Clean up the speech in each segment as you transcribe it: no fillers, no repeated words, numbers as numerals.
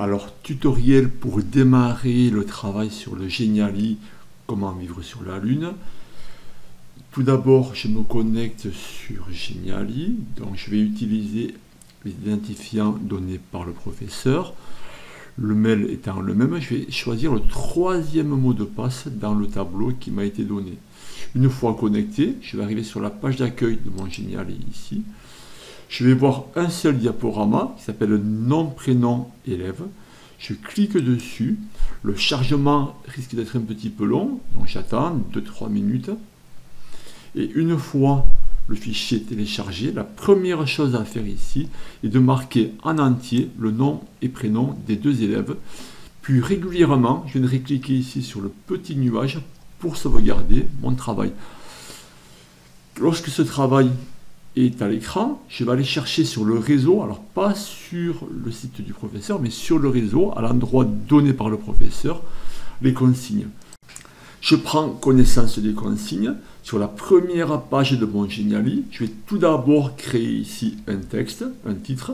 Alors, tutoriel pour démarrer le travail sur le Geniali, comment vivre sur la Lune. Tout d'abord, je me connecte sur Geniali, donc je vais utiliser les identifiants donnés par le professeur. Le mail étant le même, je vais choisir le troisième mot de passe dans le tableau qui m'a été donné. Une fois connecté, je vais arriver sur la page d'accueil de mon Geniali ici. Je vais voir un seul diaporama qui s'appelle nom, prénom, élève. Je clique dessus. Le chargement risque d'être un petit peu long, donc j'attends 2-3 minutes. Et une fois le fichier téléchargé, la première chose à faire ici est de marquer en entier le nom et prénom des deux élèves. Puis régulièrement, je viendrai cliquer ici sur le petit nuage pour sauvegarder mon travail. Lorsque ce travail est à l'écran, je vais aller chercher sur le réseau, alors pas sur le site du professeur, mais sur le réseau, à l'endroit donné par le professeur, les consignes. Je prends connaissance des consignes. Sur la première page de mon Geniali, je vais tout d'abord créer ici un texte, un titre,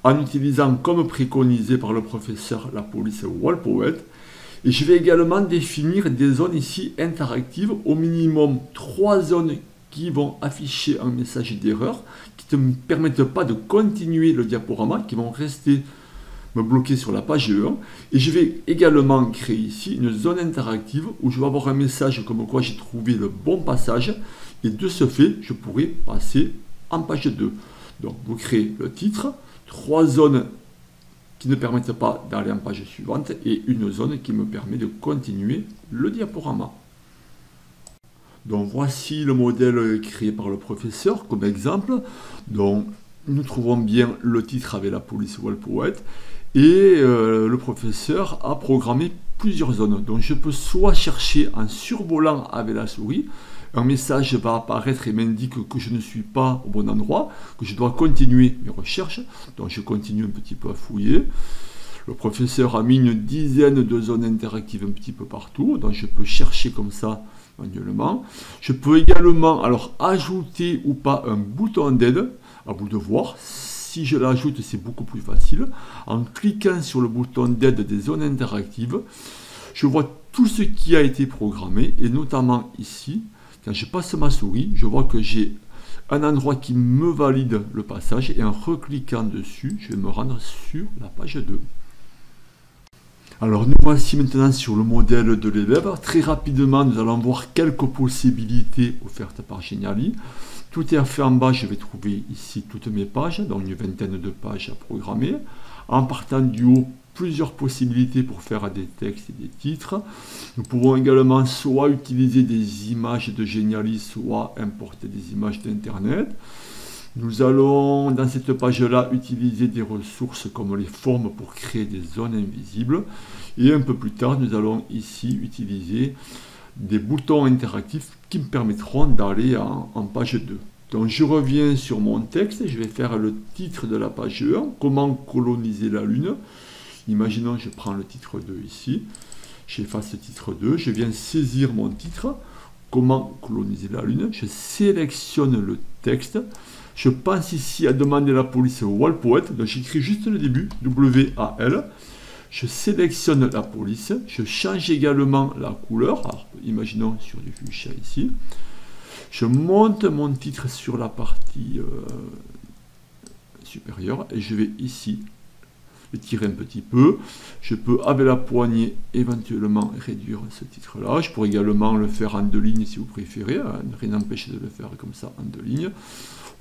en utilisant comme préconisé par le professeur la police Walpoet. Et je vais également définir des zones ici interactives, au minimum 3 zones qui vont afficher un message d'erreur, qui ne me permettent pas de continuer le diaporama, qui vont rester me bloquer sur la page 1. Et je vais également créer ici une zone interactive où je vais avoir un message comme quoi j'ai trouvé le bon passage. Et de ce fait, je pourrai passer en page 2. Donc, vous créez le titre, 3 zones qui ne permettent pas d'aller en page suivante et une zone qui me permet de continuer le diaporama. Donc voici le modèle créé par le professeur comme exemple. Donc nous trouvons bien le titre avec la police Walpoet et le professeur a programmé plusieurs zones. Donc je peux soit chercher en survolant avec la souris, un message va apparaître et m'indique que je ne suis pas au bon endroit, que je dois continuer mes recherches. Donc je continue un petit peu à fouiller. Le professeur a mis une dizaine de zones interactives un petit peu partout, donc je peux chercher comme ça manuellement. Je peux également alors ajouter ou pas un bouton d'aide, à vous de voir. Si je l'ajoute, c'est beaucoup plus facile. En cliquant sur le bouton d'aide des zones interactives, je vois tout ce qui a été programmé, et notamment ici, quand je passe ma souris, je vois que j'ai un endroit qui me valide le passage, et en recliquant dessus, je vais me rendre sur la page 2. Alors nous voici maintenant sur le modèle de l'élève. Très rapidement, nous allons voir quelques possibilités offertes par Geniali. Tout est fait en bas, je vais trouver ici toutes mes pages, donc une vingtaine de pages à programmer. En partant du haut, plusieurs possibilités pour faire des textes et des titres. Nous pouvons également soit utiliser des images de Geniali, soit importer des images d'Internet. Nous allons, dans cette page-là, utiliser des ressources comme les formes pour créer des zones invisibles. Et un peu plus tard, nous allons ici utiliser des boutons interactifs qui me permettront d'aller en page 2. Donc je reviens sur mon texte et je vais faire le titre de la page 1, comment coloniser la Lune. Imaginons, je prends le titre 2 ici, j'efface le titre 2, je viens saisir mon titre, comment coloniser la Lune, je sélectionne le texte. Je pense ici à demander à la police Walpoet, donc j'écris juste le début, W-A-L. Je sélectionne la police, je change également la couleur, alors imaginons sur du fuchsia ici. Je monte mon titre sur la partie supérieure et je vais ici tirer un petit peu. Je peux avec la poignée éventuellement réduire ce titre là. Je pourrais également le faire en 2 lignes si vous préférez, rien n'empêche de le faire comme ça en 2 lignes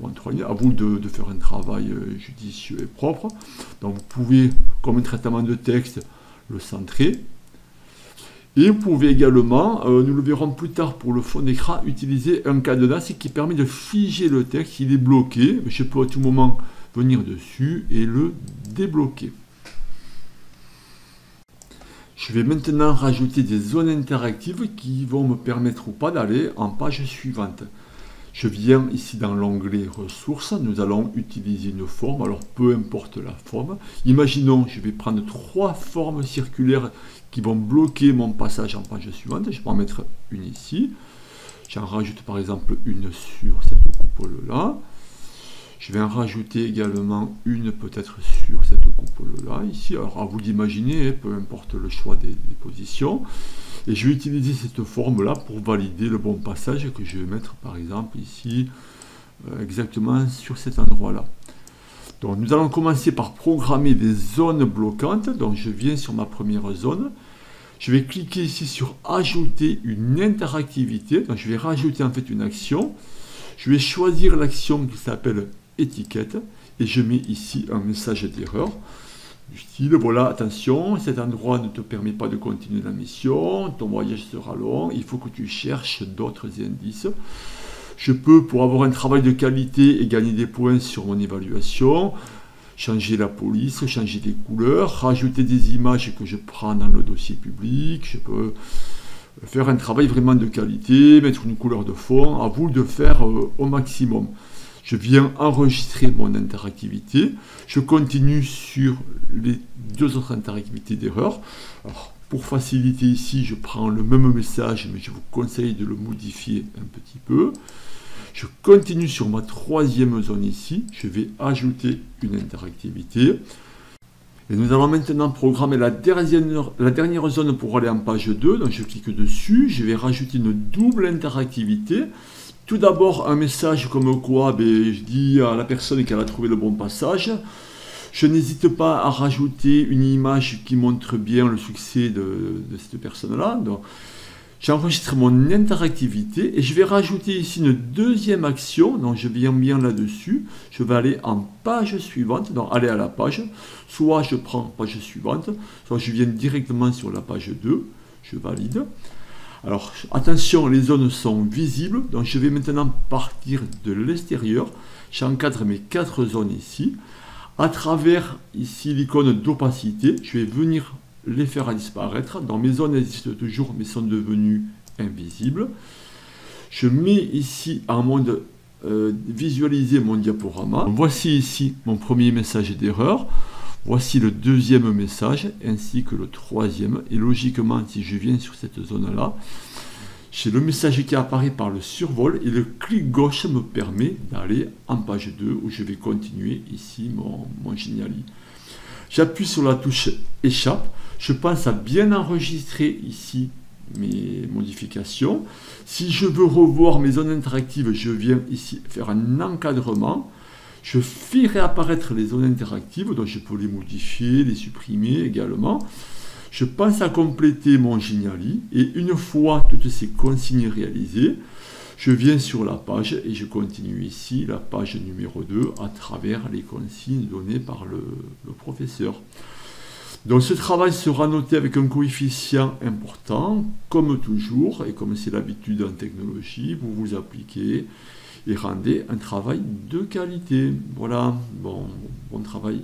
ou en 3 lignes, à vous de faire un travail judicieux et propre. Donc vous pouvez, comme un traitement de texte, le centrer. Et vous pouvez également, nous le verrons plus tard pour le fond d'écran, utiliser un cadenas qui permet de figer le texte. Il est bloqué, je peux à tout moment venir dessus et le débloquer. Je vais maintenant rajouter des zones interactives qui vont me permettre ou pas d'aller en page suivante. Je viens ici dans l'onglet ressources, nous allons utiliser une forme, alors peu importe la forme. Imaginons, je vais prendre 3 formes circulaires qui vont bloquer mon passage en page suivante. Je peux en mettre une ici. J'en rajoute par exemple une sur cette coupole là. Je vais en rajouter également une peut-être sur cette couple-là, ici. Alors à vous d'imaginer, peu importe le choix des positions. Et je vais utiliser cette forme-là pour valider le bon passage que je vais mettre par exemple ici, exactement sur cet endroit-là. Donc nous allons commencer par programmer des zones bloquantes. Donc je viens sur ma première zone. Je vais cliquer ici sur ajouter une interactivité. Donc je vais rajouter en fait une action. Je vais choisir l'action qui s'appelle étiquette et je mets ici un message d'erreur du style voilà, attention, cet endroit ne te permet pas de continuer la mission, ton voyage sera long, il faut que tu cherches d'autres indices. Je peux, pour avoir un travail de qualité et gagner des points sur mon évaluation, changer la police, changer les couleurs, rajouter des images que je prends dans le dossier public, je peux faire un travail vraiment de qualité, mettre une couleur de fond, à vous de faire au maximum. Je viens enregistrer mon interactivité. Je continue sur les deux autres interactivités d'erreur. Alors, pour faciliter ici, je prends le même message, mais je vous conseille de le modifier un petit peu. Je continue sur ma troisième zone ici. Je vais ajouter une interactivité. Et nous allons maintenant programmer la dernière zone pour aller en page 2. Donc je clique dessus. Je vais rajouter une double interactivité. Tout d'abord, un message comme quoi je dis à la personne qu'elle a trouvé le bon passage. Je n'hésite pas à rajouter une image qui montre bien le succès de cette personne-là. Donc, j'enregistre mon interactivité et je vais rajouter ici une deuxième action. Donc, je viens bien là-dessus. Je vais aller en page suivante. Donc, aller à la page. Soit je prends page suivante, soit je viens directement sur la page 2. Je valide. Alors, attention, les zones sont visibles, donc je vais maintenant partir de l'extérieur. J'encadre mes 4 zones ici. À travers ici l'icône d'opacité, je vais venir les faire disparaître. Donc mes zones existent toujours, mais sont devenues invisibles. Je mets ici en mode visualiser mon diaporama. Voici ici mon premier message d'erreur. Voici le deuxième message, ainsi que le troisième. Et logiquement, si je viens sur cette zone-là, j'ai le message qui apparaît par le survol et le clic gauche me permet d'aller en page 2 où je vais continuer ici mon Geniali. J'appuie sur la touche échappe. Je pense à bien enregistrer ici mes modifications. Si je veux revoir mes zones interactives, je viens ici faire un encadrement. Je fais réapparaître les zones interactives, donc je peux les modifier, les supprimer également. Je pense à compléter mon Geniali et une fois toutes ces consignes réalisées, je viens sur la page et je continue ici la page numéro 2 à travers les consignes données par le professeur. Donc ce travail sera noté avec un coefficient important, comme toujours, et comme c'est l'habitude en technologie, vous vous appliquez et rendez un travail de qualité. Voilà, bon travail.